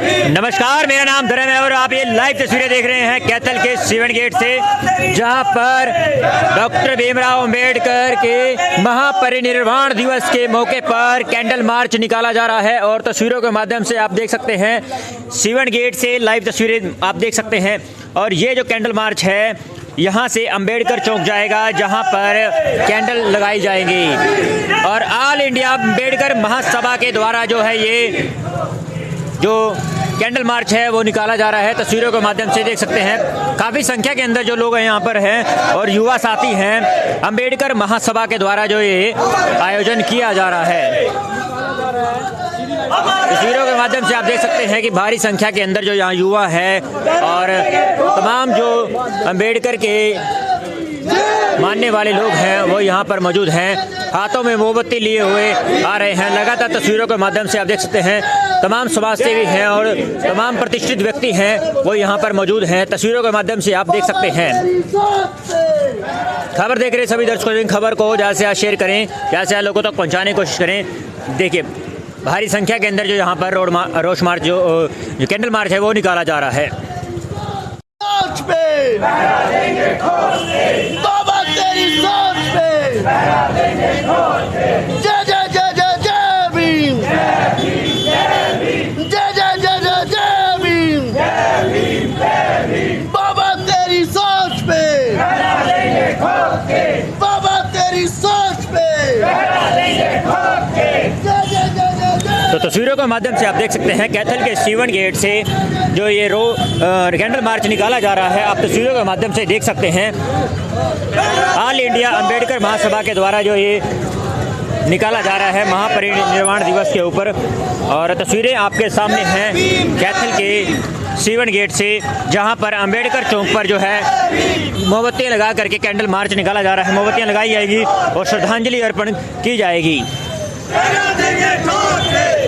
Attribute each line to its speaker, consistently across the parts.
Speaker 1: नमस्कार, मेरा नाम धर्म है और आप ये लाइव तस्वीरें देख रहे हैं कैथल के सीवन गेट से, जहां पर डॉक्टर भीमराव अंबेडकर के महापरिनिर्वाण दिवस के मौके पर कैंडल मार्च निकाला जा रहा है। और तस्वीरों के माध्यम से आप देख सकते हैं, सीवन गेट से लाइव तस्वीरें आप देख सकते हैं। और ये जो कैंडल मार्च है, यहाँ से अंबेडकर चौक जाएगा, जहाँ पर कैंडल लगाई जाएंगी। और ऑल इंडिया अंबेडकर महासभा के द्वारा जो है ये जो कैंडल मार्च है वो निकाला जा रहा है। तस्वीरों के माध्यम से देख सकते हैं काफ़ी संख्या के अंदर जो लोग हैं यहाँ पर हैं और युवा साथी हैं। अंबेडकर महासभा के द्वारा जो ये आयोजन किया जा रहा है, तस्वीरों के माध्यम से आप देख सकते हैं कि भारी संख्या के अंदर जो यहाँ युवा है और तमाम जो अंबेडकर के मानने वाले लोग हैं वो यहाँ पर मौजूद हैं, हाथों में मोमबत्ती लिए हुए आ रहे हैं। लगातार तस्वीरों के माध्यम से आप देख सकते हैं तमाम समाजसेवी हैं और तमाम प्रतिष्ठित व्यक्ति हैं वो यहाँ पर मौजूद हैं। तस्वीरों के माध्यम से आप देख सकते हैं। खबर देख रहे सभी दर्शकों, खबर को ज़्यादा से ज़्यादा शेयर करें, ज़्यादा से ज़्यादा लोगों तक पहुँचाने की कोशिश करें। देखिए भारी संख्या के अंदर जो यहाँ पर रोड मार्च जो कैंडल मार्च है वो निकाला जा रहा है।
Speaker 2: जय जय जय जय जय भीम, जय जय जय जय जय भीम, बाबा तेरी सोच पे, बाबा तेरी सोच पे,
Speaker 1: तो तस्वीरों के माध्यम से आप देख सकते हैं कैथल के सीवन गेट से जो ये कैंडल मार्च निकाला जा रहा है। आप तस्वीरों के माध्यम से देख सकते हैं ऑल इंडिया अंबेडकर महासभा के द्वारा जो ये निकाला जा रहा है महापरिनिर्वाण दिवस के ऊपर। और तस्वीरें आपके सामने हैं कैथल के सीवन गेट से, जहां पर अंबेडकर चौक पर जो है मोमबत्तियां लगा करके कैंडल मार्च निकाला जा रहा है। मोमबत्तियां लगाई जाएगी और श्रद्धांजलि अर्पण की जाएगी।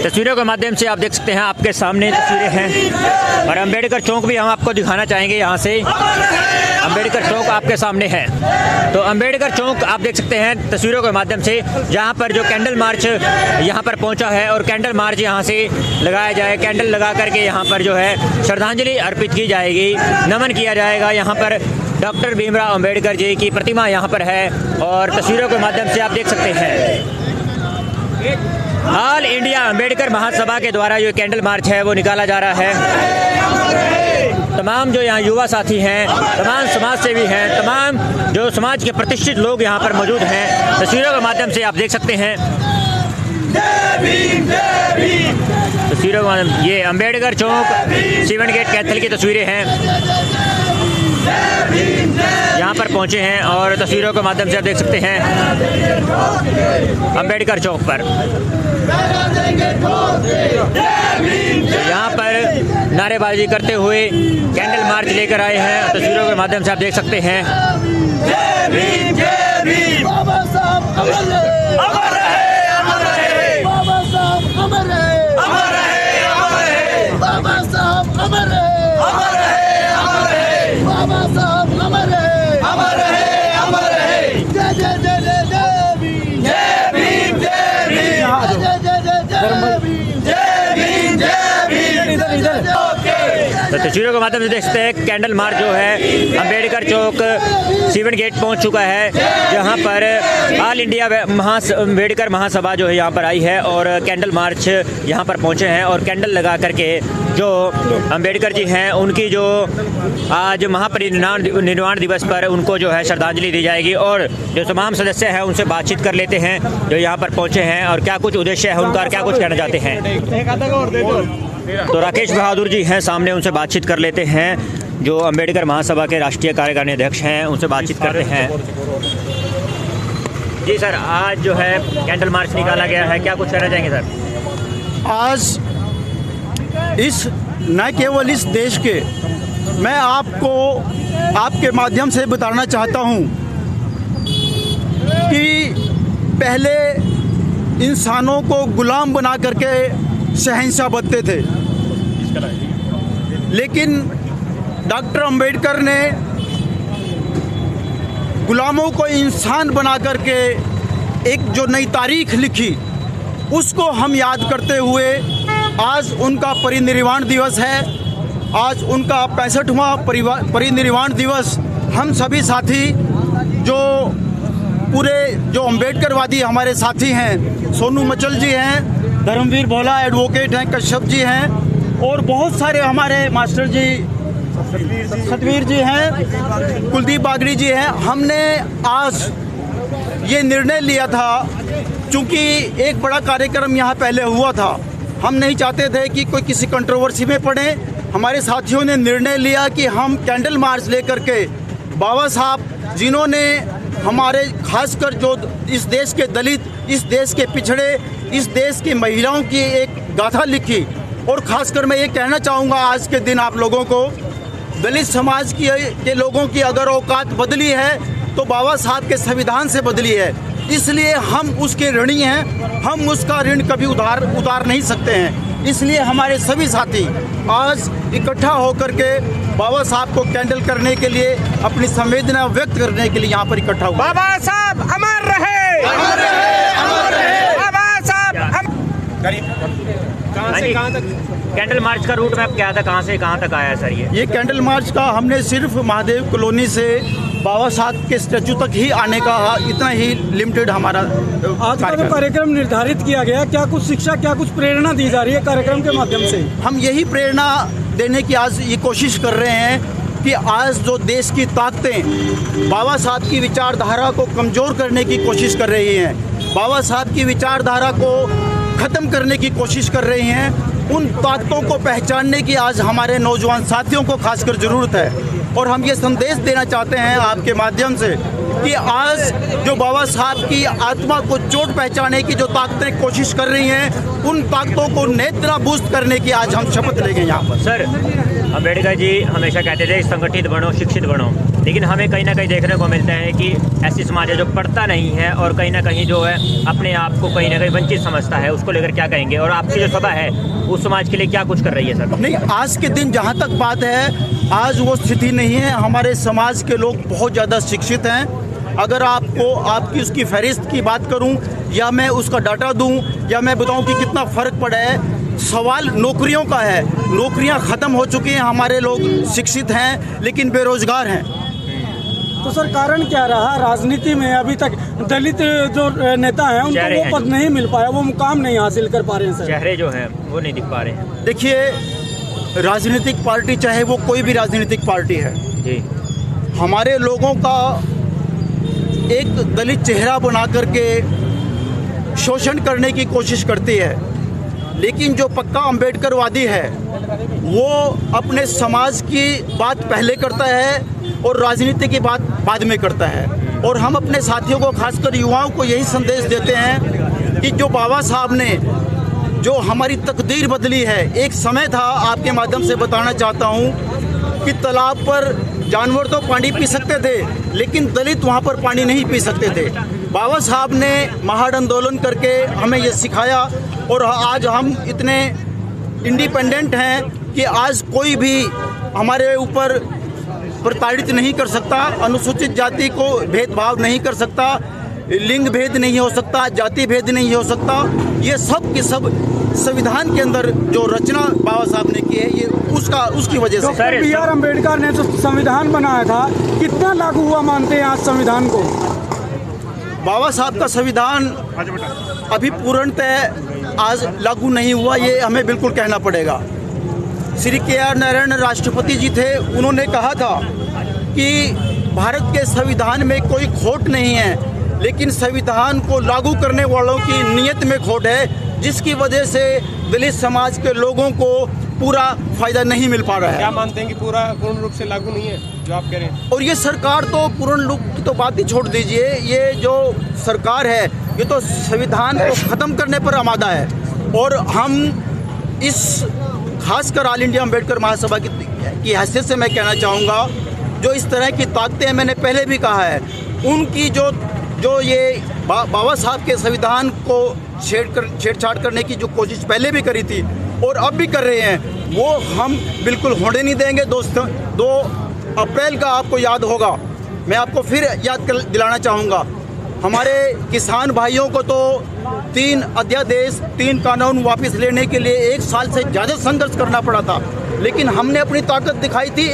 Speaker 1: तस्वीरों के माध्यम से आप देख सकते हैं आपके सामने तस्वीरें हैं और अंबेडकर चौक भी हम आपको दिखाना चाहेंगे। यहाँ से अंबेडकर चौक आपके सामने है, तो अंबेडकर चौक आप देख सकते हैं तस्वीरों के माध्यम से, जहाँ पर जो कैंडल मार्च यहाँ पर पहुँचा है और कैंडल मार्च यहाँ से लगाया जाए। कैंडल लगा करके यहाँ पर जो है श्रद्धांजलि अर्पित की जाएगी, नमन किया जाएगा। यहाँ पर डॉक्टर भीमराव अंबेडकर जी की प्रतिमा यहाँ पर है और तस्वीरों के माध्यम से आप देख सकते हैं ऑल इंडिया अंबेडकर महासभा के द्वारा जो कैंडल मार्च है वो निकाला जा रहा है। तमाम जो यहाँ युवा साथी हैं, तमाम समाज सेवी हैं, तमाम जो समाज के प्रतिष्ठित लोग यहाँ पर मौजूद हैं। तस्वीरों के माध्यम से आप देख सकते हैं तस्वीरों के माध्यम ये अंबेडकर चौक सीवन गेट कैथल की तस्वीरें हैं, यहाँ पर पहुँचे हैं और तस्वीरों के माध्यम से आप देख सकते हैं अंबेडकर चौक पर। यहाँ पर नारेबाजी करते हुए कैंडल मार्च लेकर आए हैं। तस्वीरों के माध्यम से आप देख सकते हैं
Speaker 2: बाबा साहब अमर रहे, अमर रहे, अमर रहे, बाबा साहब अमर रहे, अमर रहे, अमर रहे, बाबा साहब अमर रहे, अमर रहे, अमर रहे, बाबा साहब अमर रहे, अमर रहे, अमर रहे। जय जय जय जय जय भीम, जय भीम, जय भीम, जय जय जय जय भीम, जय भीम, जय भीम, इधर इधर।
Speaker 1: तो तस्वीरों के माध्यम से देख सकते हैं कैंडल मार्च जो है अंबेडकर चौक सीवन गेट पहुंच चुका है, जहां पर ऑल इंडिया अंबेडकर महासभा जो है यहाँ पर आई है और कैंडल मार्च यहाँ पर पहुंचे हैं। और कैंडल लगा करके जो अंबेडकर जी हैं उनकी जो आज महापरिनिर्वाण दिवस पर उनको जो है श्रद्धांजलि दी जाएगी। और जो तमाम सदस्य हैं उनसे बातचीत कर लेते हैं जो यहाँ पर पहुँचे हैं और क्या कुछ उद्देश्य है उनका और क्या कुछ कहना चाहते हैं। तो राकेश बहादुर जी हैं सामने, उनसे बातचीत कर लेते हैं, जो अंबेडकर महासभा के राष्ट्रीय कार्यकारिणी अध्यक्ष हैं, उनसे बातचीत करते हैं। जी सर, आज जो है कैंडल मार्च निकाला गया है, क्या कुछ कहना चाहेंगे सर?
Speaker 3: आज इस न केवल इस देश के, मैं आपको आपके माध्यम से बताना चाहता हूं कि पहले इंसानों को गुलाम बना करके शहंशाह बनते थे, लेकिन डॉक्टर अंबेडकर ने गुलामों को इंसान बना करके एक जो नई तारीख लिखी, उसको हम याद करते हुए आज उनका परिनिर्वाण दिवस है। आज उनका 65वां परिनिर्वाण दिवस। हम सभी साथी जो पूरे जो अम्बेडकरवादी हमारे साथी हैं, सोनू मचल जी हैं, धर्मवीर भोला एडवोकेट हैं, कश्यप जी हैं और बहुत सारे हमारे मास्टर जी सतवीर जी हैं, कुलदीप बागड़ी जी हैं। हमने आज ये निर्णय लिया था, चूँकि एक बड़ा कार्यक्रम यहाँ पहले हुआ था, हम नहीं चाहते थे कि कोई किसी कंट्रोवर्सी में पड़े। हमारे साथियों ने निर्णय लिया कि हम कैंडल मार्च लेकर के बाबा साहब जिन्होंने हमारे खासकर जो इस देश के दलित, इस देश के पिछड़े, इस देश की महिलाओं की एक गाथा लिखी। और खासकर मैं ये कहना चाहूँगा आज के दिन आप लोगों को, दलित समाज के लोगों की अगर औकात बदली है तो बाबा साहब के संविधान से बदली है। इसलिए हम उसके ऋणी हैं, हम उसका ऋण कभी उतार नहीं सकते हैं। इसलिए हमारे सभी साथी आज इकट्ठा होकर के बाबा साहब को कैंडल करने के लिए, अपनी संवेदना व्यक्त करने के लिए यहाँ पर इकट्ठा हुआ।
Speaker 4: बाबा साहब अमर रहे, अमर रहे, अमर रहे। बाबा साहब
Speaker 1: कहाँ से कहाँ तक कैंडल मार्च का रूट मैप क्या था, कहाँ से कहाँ तक आया सर? ये
Speaker 3: कैंडल मार्च का हमने सिर्फ महादेव कॉलोनी से बाबा साहब के स्टैचू तक ही आने का इतना ही लिमिटेड हमारा
Speaker 5: आज का जो कार्यक्रम निर्धारित किया गया, क्या कुछ शिक्षा, क्या कुछ प्रेरणा दी जा रही है कार्यक्रम के माध्यम से?
Speaker 3: हम यही प्रेरणा देने की आज ये कोशिश कर रहे हैं कि आज जो देश की ताकतें बाबा साहब की विचारधारा को कमज़ोर करने की कोशिश कर रही हैं, बाबा साहब की विचारधारा को ख़त्म करने की कोशिश कर रही हैं, उन ताकतों को पहचानने की आज हमारे नौजवान साथियों को खासकर ज़रूरत है। और हम ये संदेश देना चाहते हैं आपके माध्यम से कि आज जो बाबा साहब की आत्मा को चोट पहचाने की जो ताकतें कोशिश कर रही हैं, उन ताकतों को नेत्रा बूस्ट करने की आज हम शपथ लेंगे यहाँ पर।
Speaker 1: सर, अम्बेडकर जी हमेशा कहते थे संगठित बनो, शिक्षित बनो, लेकिन हमें कहीं ना कहीं देखने को मिलता है कि ऐसी समाज है जो पढ़ता नहीं है और कहीं ना कहीं जो है अपने आप को कहीं ना कहीं वंचित समझता है। उसको लेकर क्या कहेंगे, और आपकी जो सभा है उस समाज के लिए क्या कुछ कर रही है सर?
Speaker 3: नहीं, आज के दिन जहाँ तक बात है, आज वो स्थिति नहीं है। हमारे समाज के लोग बहुत ज़्यादा शिक्षित हैं। अगर आपको आपकी उसकी फहरिस्त की बात करूं, या मैं उसका डाटा दूं, या मैं बताऊं कि कितना फ़र्क पड़ा है, सवाल नौकरियों का है। नौकरियां ख़त्म हो चुकी हैं, हमारे लोग शिक्षित हैं लेकिन बेरोज़गार हैं।
Speaker 5: तो सर कारण क्या रहा? राजनीति में अभी तक दलित जो नेता हैं उनको वो पद नहीं मिल पाया, वो मुकाम नहीं हासिल कर पा रहे हैं सर।
Speaker 1: चेहरे जो हैं वो नहीं दिख पा रहे हैं।
Speaker 3: देखिए, राजनीतिक पार्टी चाहे वो कोई भी राजनीतिक पार्टी है
Speaker 1: जी,
Speaker 3: हमारे लोगों का एक दलित चेहरा बना करके शोषण करने की कोशिश करती है। लेकिन जो पक्का अम्बेडकरवादी है वो अपने समाज की बात पहले करता है और राजनीति की बात बाद में करता है। और हम अपने साथियों को, खासकर युवाओं को यही संदेश देते हैं कि जो बाबा साहब ने जो हमारी तकदीर बदली है, एक समय था, आपके माध्यम से बताना चाहता हूँ कि तालाब पर जानवर तो पानी पी सकते थे लेकिन दलित वहाँ पर पानी नहीं पी सकते थे। बाबा साहब ने महाड़ आंदोलन करके हमें ये सिखाया और आज हम इतने इंडिपेंडेंट हैं कि आज कोई भी हमारे ऊपर प्रताड़ित नहीं कर सकता, अनुसूचित जाति को भेदभाव नहीं कर सकता, लिंग भेद नहीं हो सकता, जाति भेद नहीं हो सकता। ये सब के सब संविधान के अंदर जो रचना बाबा साहब ने की है, ये उसकी वजह से।
Speaker 5: Doctor B R. अम्बेडकर ने जो संविधान बनाया था, कितना लागू हुआ मानते हैं आज संविधान को?
Speaker 3: बाबा साहब का संविधान अभी पूर्णतः आज लागू नहीं हुआ, ये हमें बिल्कुल कहना पड़ेगा। श्री के.आर. नारायण राष्ट्रपति जी थे, उन्होंने कहा था कि भारत के संविधान में कोई खोट नहीं है, लेकिन संविधान को लागू करने वालों की नीयत में खोट है, जिसकी वजह से दलित समाज के लोगों को पूरा फायदा नहीं मिल पा रहा है।
Speaker 4: क्या मानते हैं कि पूर्ण रूप से लागू नहीं है जो आप कह रहे हैं?
Speaker 3: और ये सरकार तो पूर्ण रूप की तो बात ही छोड़ दीजिए, ये जो सरकार है ये तो संविधान को ख़त्म करने पर आमादा है। और हम इस खासकर ऑल इंडिया अम्बेडकर महासभा की हैसियत से मैं कहना चाहूँगा, जो इस तरह की ताकतें मैंने पहले भी कहा है, उनकी जो ये बाबा साहब के संविधान को छेड़छाड़ करने की जो कोशिश पहले भी करी थी और अब भी कर रहे हैं, वो हम बिल्कुल होने नहीं देंगे। दोस्तों, 2 अप्रैल का आपको याद होगा, मैं आपको फिर याद दिलाना चाहूँगा हमारे किसान भाइयों को तो 3 अध्यादेश 3 कानून वापस लेने के लिए 1 साल से ज़्यादा संघर्ष करना पड़ा था, लेकिन हमने अपनी ताकत दिखाई थी।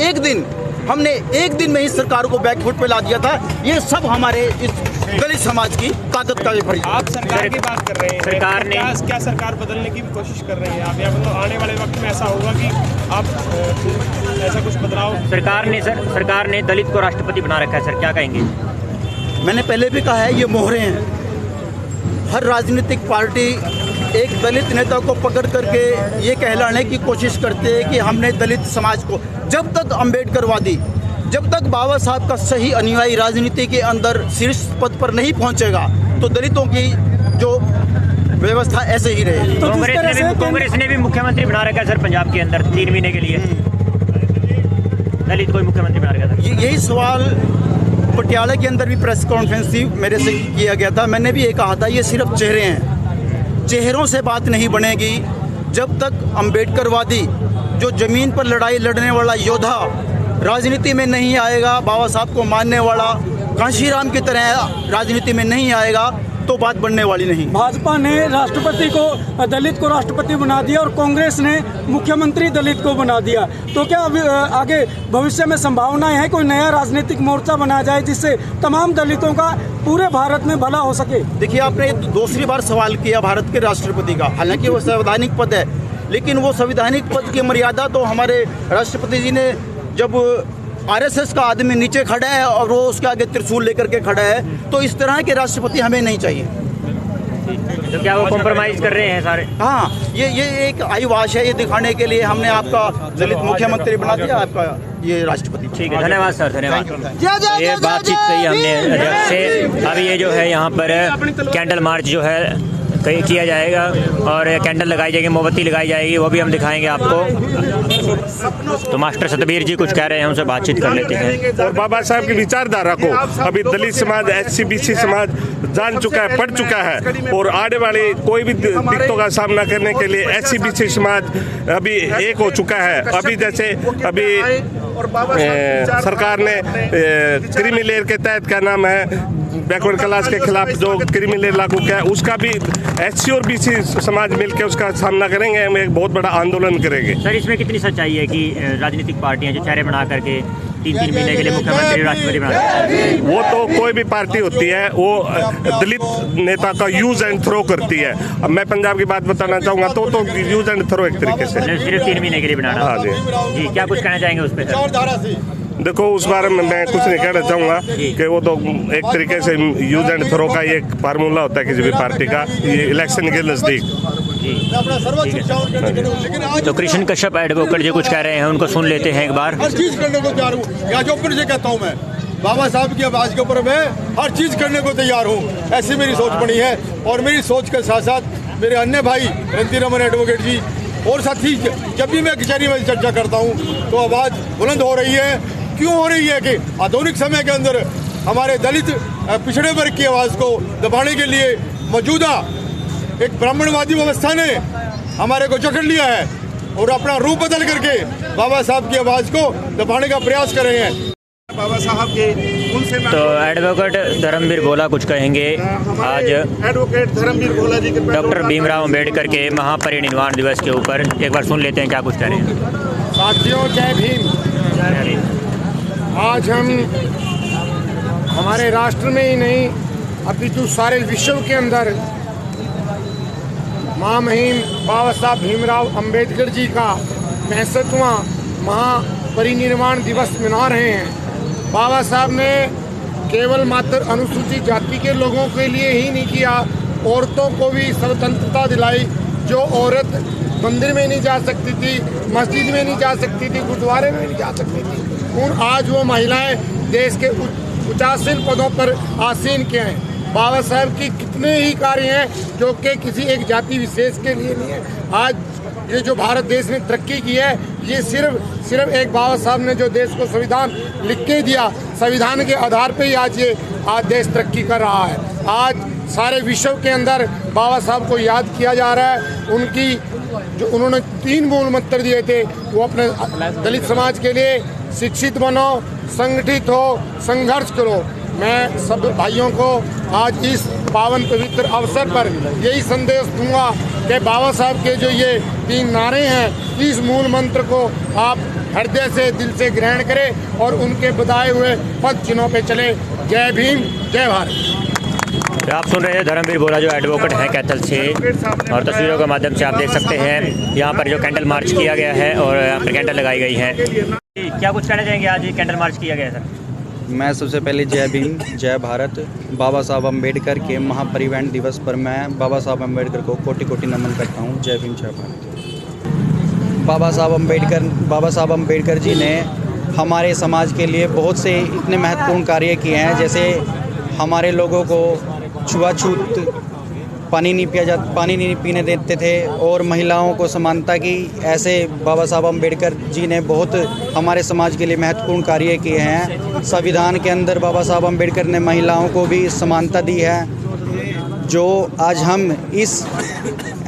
Speaker 3: हमने एक दिन में ही सरकार को बैकफुट पे ला दिया था। ये सब हमारे इस दलित समाज की ताकत का परिचय।
Speaker 6: आप सरकार की बात कर रहे हैं,
Speaker 1: सरकार ने
Speaker 6: क्या सरकार बदलने की भी कोशिश कर रहे हैं आप, या मतलब आने वाले वक्त में ऐसा होगा कि आप ऐसा कुछ बदलाव?
Speaker 1: सरकार ने दलित को राष्ट्रपति बना रखा है सर, क्या कहेंगे?
Speaker 3: मैंने पहले भी कहा है, ये मोहरे हैं। हर राजनीतिक पार्टी एक दलित नेता को पकड़ करके ये कहलाने की कोशिश करते हैं कि हमने दलित समाज को, जब तक अम्बेडकरवादी, जब तक बाबा साहब का सही अनुयायी राजनीति के अंदर शीर्ष पद पर नहीं पहुंचेगा, तो दलितों की जो व्यवस्था ऐसे ही रहेगी।
Speaker 5: तो
Speaker 1: कांग्रेस ने भी मुख्यमंत्री बना रखा है सर पंजाब के अंदर 3 महीने के लिए, दलित को मुख्यमंत्री बना रखा था।
Speaker 3: यही सवाल पटियाला के अंदर भी प्रेस कॉन्फ्रेंस थी, मेरे से किया गया था। मैंने भी ये कहा था, ये सिर्फ चेहरे हैं, चेहरों से बात नहीं बनेगी जब तक अम्बेडकरवादी जो ज़मीन पर लड़ाई लड़ने वाला योद्धा राजनीति में नहीं आएगा, बाबा साहब को मानने वाला कांशीराम की तरह राजनीति में नहीं आएगा, तो बात बनने वाली नहीं।
Speaker 5: भाजपा ने राष्ट्रपति को, दलित को राष्ट्रपति बना दिया और कांग्रेस ने मुख्यमंत्री दलित को बना दिया। तो क्या अभी आगे भविष्य में संभावनाएं है कोई नया राजनीतिक मोर्चा बनाया जाए जिससे तमाम दलितों का पूरे भारत में भला हो सके? देखिए, आपने दूसरी बार सवाल किया भारत के राष्ट्रपति का। हालांकि वो संवैधानिक पद है, लेकिन वो संवैधानिक पद की मर्यादा तो हमारे राष्ट्रपति जी ने, जब आरएसएस का आदमी नीचे खड़ा है और वो उसके आगे त्रिशूल लेकर के खड़ा है, तो इस तरह के राष्ट्रपति हमें नहीं चाहिए।
Speaker 1: तो क्या वो कॉम्प्रोमाइज कर रहे हैं सारे?
Speaker 3: हाँ, ये एक आईवाश है, ये दिखाने के लिए हमने आपका दलित मुख्यमंत्री बना दिया, आपका ये राष्ट्रपति।
Speaker 1: ठीक है, धन्यवाद सर, धन्यवाद। ये बातचीत कही हमने अध्यक्ष से। अभी ये जो है यहाँ पर कैंडल मार्च जो है किया जाएगा और कैंडल लगाई जाएगी, मोमबत्ती लगाई जाएगी, वो भी हम दिखाएंगे आपको। तो मास्टर सतबीर जी कुछ कह रहे हैं, उनसे बातचीत कर लेते हैं।
Speaker 7: और बाबा साहब की विचारधारा को अभी दलित समाज, SC/BC समाज जान चुका है, पढ़ चुका है, और आने वाली कोई भी दिक्कतों का सामना करने के लिए SC/BC समाज अभी एक हो चुका है। अभी जैसे सरकार ने क्रीमी लेयर के तहत, क्या नाम है, बैकवर्ड क्लास के खिलाफ जो क्रीमी लेयर लागू किया है, उसका भी SC और BC समाज मिलकर उसका सामना करेंगे। हम एक बहुत बड़ा आंदोलन करेंगे।
Speaker 1: सर, इसमें कितनी सच्चाई है कि राजनीतिक पार्टियां जो चेहरे बना करके 3-3 महीने के लिए मुख्यमंत्री राष्ट्रपति बना,
Speaker 7: वो तो कोई भी पार्टी होती है, वो दलित नेता का यूज एंड थ्रो करती है। अब मैं पंजाब की बात बताना चाहूंगा तो यूज एंड थ्रो एक तरीके से,
Speaker 1: सिर्फ 3 महीने के लिए बनाना।
Speaker 7: हाँ जी,
Speaker 1: क्या कुछ कहना चाहेंगे उस पर?
Speaker 7: देखो, उस बारे में मैं कुछ नहीं कहना चाहूँगा कि वो तो एक तरीके से यूज एंड थ्रो का एक फार्मूला होता है किसी भी पार्टी का, ये इलेक्शन के नज़दीक।
Speaker 1: तो कृष्ण कश्यप एडवोकेट जी कुछ कह रहे हैं, उनको सुन लेते हैं एक बार।
Speaker 8: हर चीज करने को तैयार हूँ, या जो फिर से कहता हूँ, मैं बाबा साहब की आवाज़ के ऊपर मैं हर चीज करने को तैयार हूँ। ऐसी मेरी सोच बनी है, और मेरी सोच के साथ साथ मेरे अन्य भाई रंती रमन एडवोकेट जी और साथी, जब भी मैं कचहरी में चर्चा करता हूँ तो आवाज़ बुलंद हो रही है। क्यों हो रही है कि आधुनिक समय के अंदर हमारे दलित पिछड़े वर्ग की आवाज़ को दबाने के लिए मौजूदा एक ब्राह्मणवादी व्यवस्था ने हमारे को जकड़ लिया है और अपना रूप बदल करके बाबा साहब की आवाज़ को दबाने का प्रयास कर रहे हैं।
Speaker 7: बाबा साहब के उनसे
Speaker 1: तो एडवोकेट धर्मवीर भोला कुछ कहेंगे। आज
Speaker 7: एडवोकेट धर्मवीर भोला जी के
Speaker 1: डॉक्टर भीमराव अम्बेडकर के महापरिनिर्वाण दिवस के ऊपर एक बार सुन लेते हैं क्या कुछ कह रहे हैं।
Speaker 8: साथियों, जय भीम। आज हम हमारे राष्ट्र में ही नहीं, अपितु सारे विश्व के अंदर महामहिम बाबा साहब भीमराव अंबेडकर जी का 65वां महापरिनिर्वाण दिवस मना रहे हैं। बाबा साहब ने केवल मात्र अनुसूचित जाति के लोगों के लिए ही नहीं किया, औरतों को भी स्वतंत्रता दिलाई। जो औरत मंदिर में नहीं जा सकती थी, मस्जिद में नहीं जा सकती थी, गुरुद्वारे में नहीं जा सकती थी, आज वो महिलाएं देश के उच्चासीन पदों पर आसीन के हैं। बाबा साहब की कितने ही कार्य हैं जो कि किसी एक जाति विशेष के लिए नहीं है। आज ये जो भारत देश ने तरक्की की है, ये सिर्फ एक बाबा साहब ने जो देश को संविधान लिख के दिया, संविधान के आधार पे ही आज देश तरक्की कर रहा है। आज सारे विश्व के अंदर बाबा साहब को याद किया जा रहा है। उनकी जो उन्होंने 3 मूल मंत्र दिए थे, वो अपने दलित समाज के लिए शिक्षित बनो, संगठित हो, संघर्ष करो। मैं सब भाइयों को आज इस पावन पवित्र अवसर पर यही संदेश दूंगा कि बाबा साहब के जो ये 3 नारे हैं, इस मूल मंत्र को आप हृदय से, दिल से ग्रहण करें और उनके बताए हुए पद चिन्हों पे चले। जय भीम, जय भारत।
Speaker 1: तो आप सुन रहे हैं धर्मवीर बोरा जो एडवोकेट हैं कैथल से, और तस्वीरों के माध्यम से आप देख सकते हैं यहाँ पर जो कैंडल मार्च किया गया है और यहाँ पर कैंडल लगाई गई है। क्या कुछ कहना चाहेंगे, आज कैंडल मार्च किया गया है सर?
Speaker 9: मैं सबसे पहले जय भीम जय भारत। बाबा साहब अम्बेडकर के महापरिनिर्वाण दिवस पर मैं बाबा साहब अम्बेडकर को कोटि कोटि नमन करता हूँ। जय भीम जय भारत। बाबा साहब अम्बेडकर जी ने हमारे समाज के लिए बहुत से इतने महत्वपूर्ण कार्य किए हैं, जैसे हमारे लोगों को छुआछूत पानी नहीं पीने देते थे और महिलाओं को समानता की, ऐसे बाबा साहब अम्बेडकर जी ने बहुत हमारे समाज के लिए महत्वपूर्ण कार्य किए हैं। संविधान के अंदर बाबा साहब अम्बेडकर ने महिलाओं को भी समानता दी है, जो आज हम इस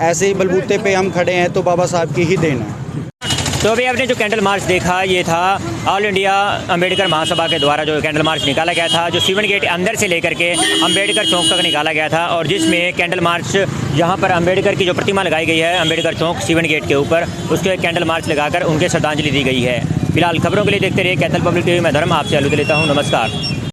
Speaker 9: ऐसे बलबूते पे हम खड़े हैं तो बाबा साहब की ही देन है।
Speaker 1: तो अभी आपने जो कैंडल मार्च देखा, ये था ऑल इंडिया अम्बेडकर महासभा के द्वारा जो कैंडल मार्च निकाला गया था, जो सीवन गेट अंदर से लेकर के अम्बेडकर चौक तक निकाला गया था, और जिसमें कैंडल मार्च यहाँ पर अम्बेडकर की जो प्रतिमा लगाई गई है अम्बेडकर चौक सीवन गेट के ऊपर, उसके कैंडल मार्च लगाकर उनके श्रद्धांजलि दी गई है। फिलहाल खबरों के लिए देखते रहिए कैथल पब्लिक टीवी में। धर्म आपसे अलविदा लेता हूँ। नमस्कार।